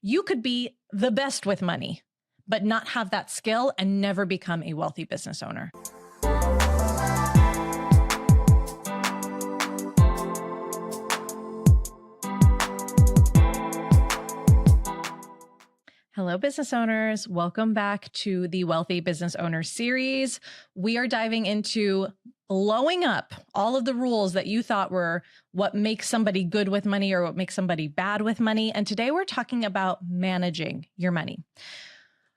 You could be the best with money, but not have that skill and never become a wealthy business owner. Hello, business owners. Welcome back to the Wealthy Business Owner series. We are diving into blowing up all of the rules that you thought were what makes somebody good with money or what makes somebody bad with money. And today we're talking about managing your money.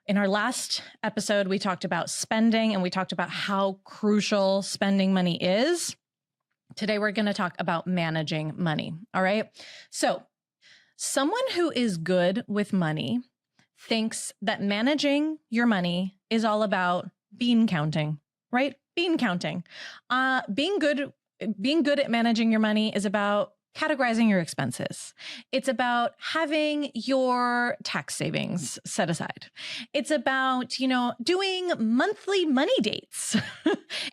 In our last episode, we talked about spending and we talked about how crucial spending money is. Today, we're going to talk about managing money. All right. So someone who is good with money thinks that managing your money is all about bean counting, right? Bean counting. Being good at managing your money is about categorizing your expenses. It's about having your tax savings set aside. It's about, doing monthly money dates.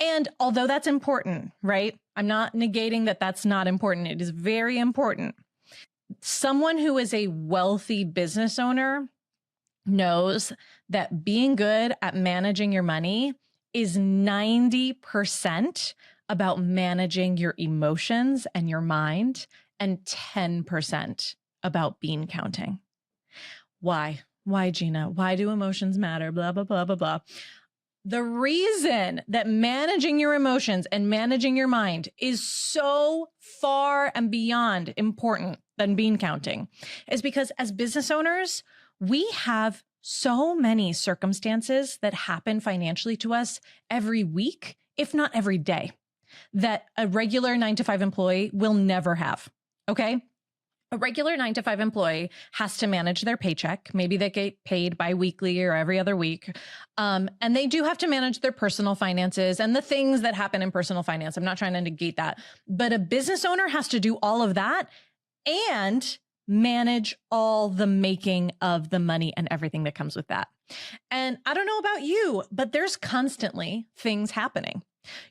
And although that's important, right? I'm not negating that that's not important. It is very important. Someone who is a wealthy business owner knows that being good at managing your money is 90% about managing your emotions and your mind and 10% about bean counting. Why? Why, Gina? Why do emotions matter? Blah, blah, blah, blah, blah. The reason that managing your emotions and managing your mind is so far and beyond important than bean counting is because as business owners, we have so many circumstances that happen financially to us every week, if not every day, that a regular 9-to-5 employee will never have. Okay. A regular 9-to-5 employee has to manage their paycheck. Maybe they get paid bi-weekly or every other week. And they do have to manage their personal finances and the things that happen in personal finance. I'm not trying to negate that, but a business owner has to do all of that and manage all the making of the money and everything that comes with that. And I don't know about you, but there's constantly things happening.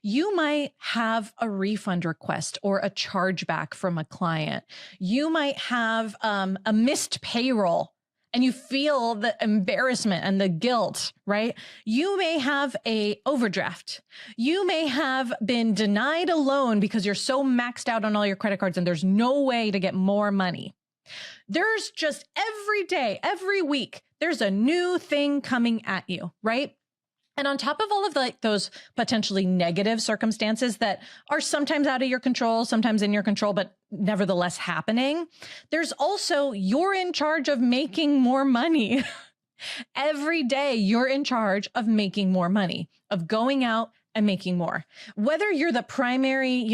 You might have a refund request or a chargeback from a client. You might have a missed payroll and you feel the embarrassment and the guilt, right? You may have a overdraft. You may have been denied a loan because you're so maxed out on all your credit cards and there's no way to get more money. There's just every day, every week, there's a new thing coming at you, right? And on top of all of those potentially negative circumstances that are sometimes out of your control, sometimes in your control, but nevertheless happening, there's also you're in charge of making more money. Every day you're in charge of making more money, of going out and making more. Whether you're the primary,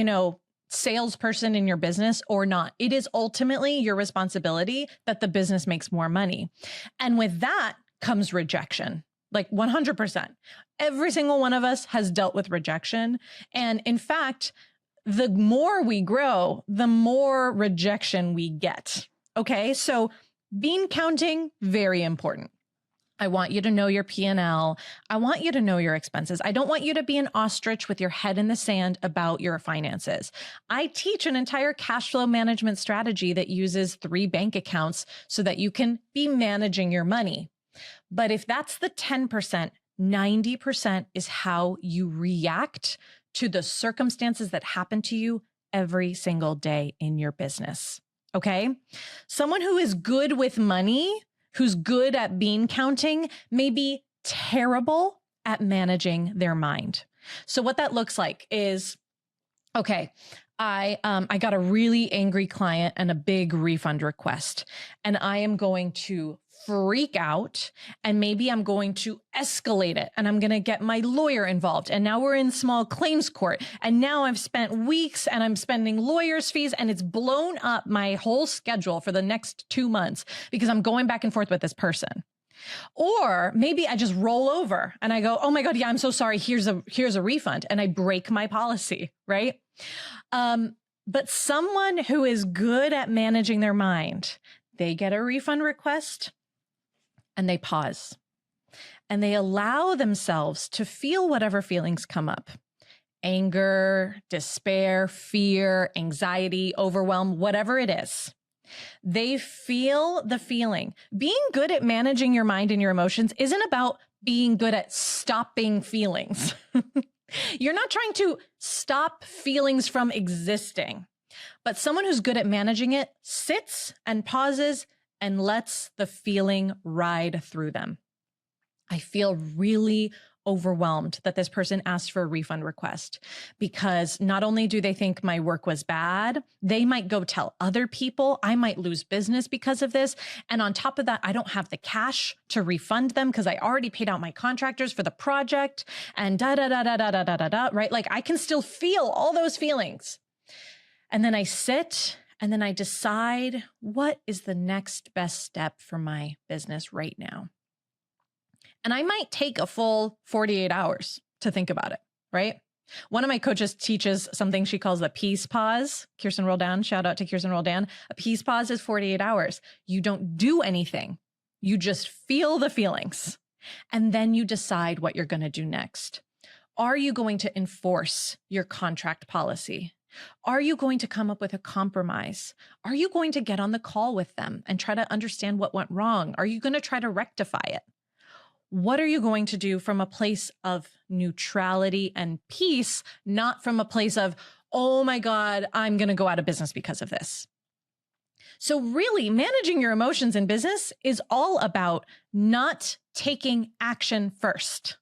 salesperson in your business or not, it is ultimately your responsibility that the business makes more money. And with that comes rejection. Like 100%. Every single one of us has dealt with rejection. And in fact, the more we grow, the more rejection we get. Okay. So bean counting, very important. I want you to know your P&L. I want you to know your expenses. I don't want you to be an ostrich with your head in the sand about your finances. I teach an entire cash flow management strategy that uses 3 bank accounts so that you can be managing your money. But if that's the 10%, 90% is how you react to the circumstances that happen to you every single day in your business. Okay? Someone who is good with money, who's good at bean counting, may be terrible at managing their mind. So what that looks like is, okay, I got a really angry client and a big refund request, and I am going to freak out and maybe I'm going to escalate it and I'm going to get my lawyer involved. And now we're in small claims court. And now I've spent weeks and I'm spending lawyers' fees and it's blown up my whole schedule for the next 2 months because I'm going back and forth with this person. Or maybe I just roll over and I go, oh my God, yeah, I'm so sorry. Here's a refund. And I break my policy, right? But someone who is good at managing their mind, they get a refund request and they pause and they allow themselves to feel whatever feelings come up. Anger, despair, fear, anxiety, overwhelm, whatever it is. They feel the feeling. Being good at managing your mind and your emotions isn't about being good at stopping feelings. You're not trying to stop feelings from existing, but someone who's good at managing it sits and pauses and lets the feeling ride through them. I feel really overwhelmed that this person asked for a refund request, because not only do they think my work was bad, they might go tell other people. I might lose business because of this. And on top of that, I don't have the cash to refund them because I already paid out my contractors for the project and right? Like, I can still feel all those feelings. And then I sit and then I decide, what is the next best step for my business right now? And I might take a full 48 hours to think about it, right? One of my coaches teaches something she calls the peace pause. Kirsten Roldan, shout out to Kirsten Roldan. A peace pause is 48 hours. You don't do anything. You just feel the feelings. And then you decide what you're going to do next. Are you going to enforce your contract policy? Are you going to come up with a compromise? Are you going to get on the call with them and try to understand what went wrong? Are you going to try to rectify it? What are you going to do from a place of neutrality and peace, not from a place of, oh my God, I'm going to go out of business because of this? So really, managing your emotions in business is all about not taking action first.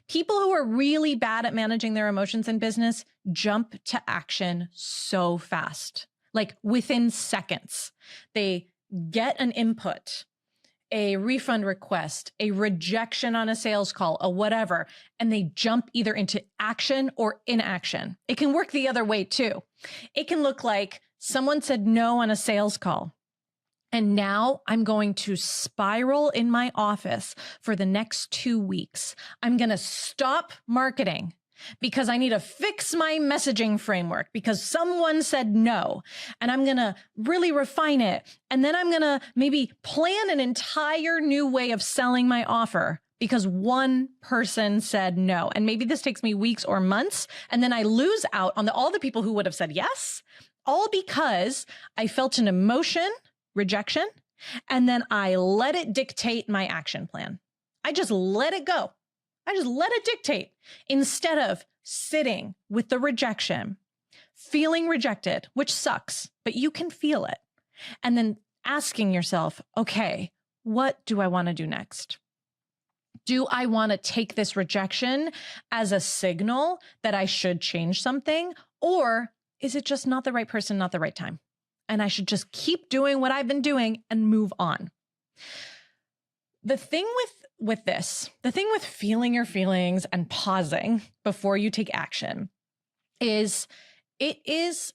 People who are really bad at managing their emotions in business jump to action so fast, like within seconds. They get an input, a refund request, a rejection on a sales call, a whatever, and they jump either into action or inaction. It can work the other way too. It can look like someone said no on a sales call, and now I'm going to spiral in my office for the next 2 weeks. I'm going to stop marketing because I need to fix my messaging framework because someone said no, and I'm going to really refine it. And then I'm going to maybe plan an entire new way of selling my offer because one person said no. And maybe this takes me weeks or months. And then I lose out on all the people who would have said yes, all because I felt an emotion, rejection, and then I let it dictate my action plan. I just let it go. I just let it dictate instead of sitting with the rejection, feeling rejected, which sucks, but you can feel it. And then asking yourself, okay, what do I want to do next? Do I want to take this rejection as a signal that I should change something? Or is it just not the right person, not the right time? And I should just keep doing what I've been doing and move on. The thing with this, the thing with feeling your feelings and pausing before you take action is it is,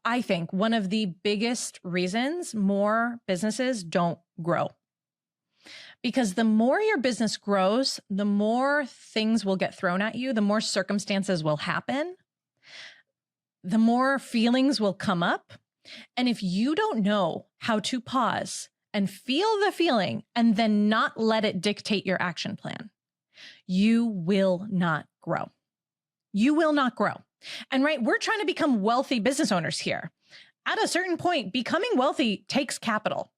I think, one of the biggest reasons more businesses don't grow. Because the more your business grows, the more things will get thrown at you, the more circumstances will happen, the more feelings will come up. And if you don't know how to pause and feel the feeling and then not let it dictate your action plan, you will not grow. You will not grow. And right, we're trying to become wealthy business owners here. At a certain point, becoming wealthy takes capital.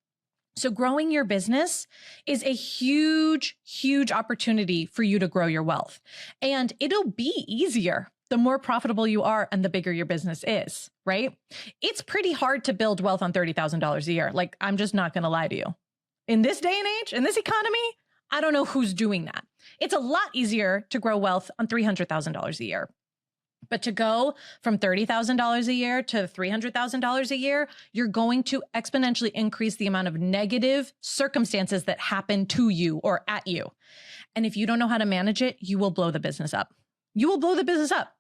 So growing your business is a huge, huge opportunity for you to grow your wealth. And it'll be easier the more profitable you are and the bigger your business is, right? It's pretty hard to build wealth on $30,000 a year. Like, I'm just not going to lie to you. In this day and age, in this economy, I don't know who's doing that. It's a lot easier to grow wealth on $300,000 a year. But to go from $30,000 a year to $300,000 a year, you're going to exponentially increase the amount of negative circumstances that happen to you or at you. And if you don't know how to manage it, you will blow the business up. You will blow the business up.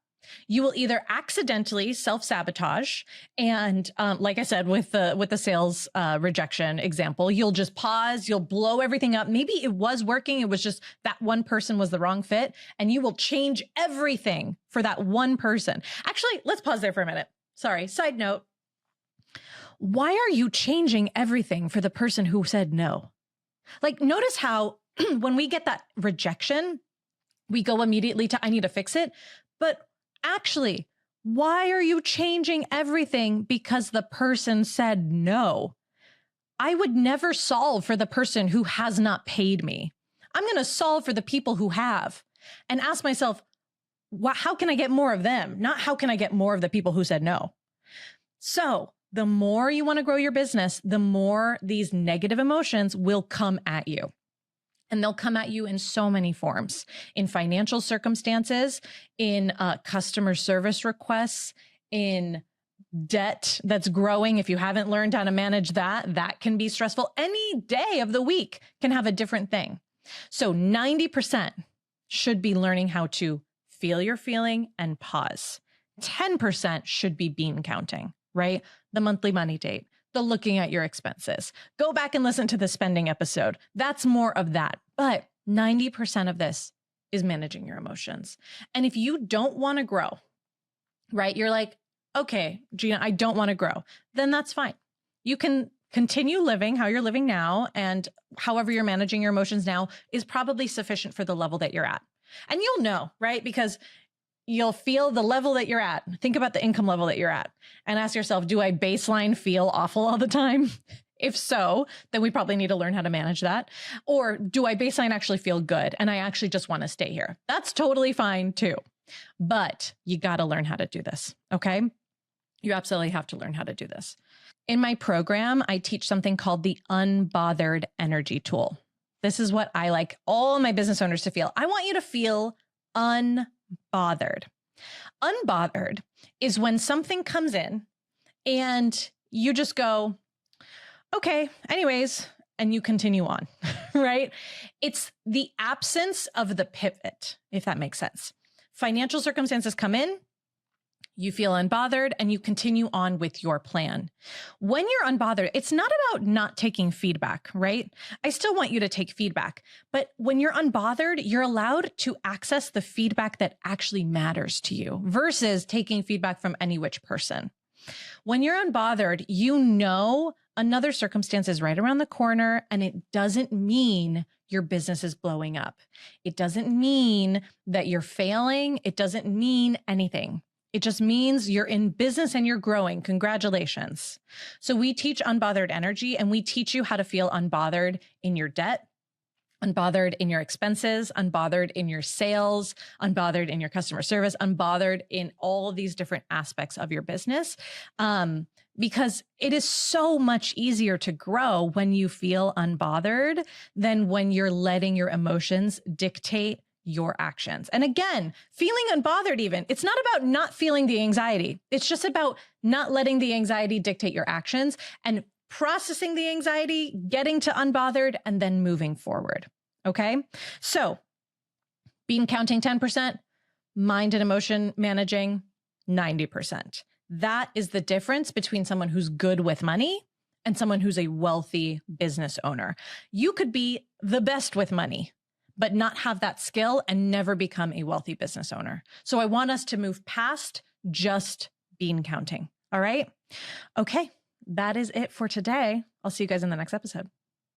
You will either accidentally self-sabotage. And like I said, with the sales rejection example, you'll just pause, you'll blow everything up. Maybe it was working. It was just that one person was the wrong fit. And you will change everything for that one person. Actually, let's pause there for a minute. Sorry, side note. Why are you changing everything for the person who said no? Like, notice how when we get that rejection, we go immediately to, I need to fix it. But actually, Why are you changing everything because the person said no? I would never solve for the person who has not paid me. I'm going to solve for the people who have and ask myself, how can I get more of them? Not how can I get more of the people who said no? So the more you want to grow your business, the more these negative emotions will come at you. And they'll come at you in so many forms, in financial circumstances, in customer service requests, in debt that's growing. If you haven't learned how to manage that, that can be stressful. Any day of the week can have a different thing. So 90% should be learning how to feel your feeling and pause. 10% should be bean counting, right? The monthly money date, the looking at your expenses. Go back and listen to the spending episode. That's more of that. But 90% of this is managing your emotions. And if you don't want to grow, right? You're like, okay, Gina, I don't want to grow. Then that's fine. You can continue living how you're living now, and however you're managing your emotions now is probably sufficient for the level that you're at. And you'll know, right? Because you'll feel the level that you're at. Think about the income level that you're at and ask yourself, do I baseline feel awful all the time? If so, then we probably need to learn how to manage that. Or do I baseline actually feel good and I actually just want to stay here? That's totally fine too. But you got to learn how to do this, okay? You absolutely have to learn how to do this. In my program, I teach something called the unbothered energy tool. This is what I like all my business owners to feel. I want you to feel unbothered. Unbothered is when something comes in and you just go, okay, anyways, and you continue on, right? It's the absence of the pivot, if that makes sense. Financial circumstances come in, you feel unbothered, and you continue on with your plan. When you're unbothered, it's not about not taking feedback, right? I still want you to take feedback, but when you're unbothered, you're allowed to access the feedback that actually matters to you versus taking feedback from any which person. When you're unbothered, you know another circumstance is right around the corner, and it doesn't mean your business is blowing up. It doesn't mean that you're failing. It doesn't mean anything. It just means you're in business and you're growing. Congratulations. So we teach unbothered energy, and we teach you how to feel unbothered in your debt, unbothered in your expenses, unbothered in your sales, unbothered in your customer service, unbothered in all of these different aspects of your business. Because it is so much easier to grow when you feel unbothered than when you're letting your emotions dictate your actions. And again, feeling unbothered even, it's not about not feeling the anxiety. It's just about not letting the anxiety dictate your actions and processing the anxiety, getting to unbothered, and then moving forward. Okay? So bean counting 10%, mind and emotion managing 90%. That is the difference between someone who's good with money and someone who's a wealthy business owner. You could be the best with money, but not have that skill and never become a wealthy business owner. So I want us to move past just bean counting. All right? Okay, that is it for today. I'll see you guys in the next episode.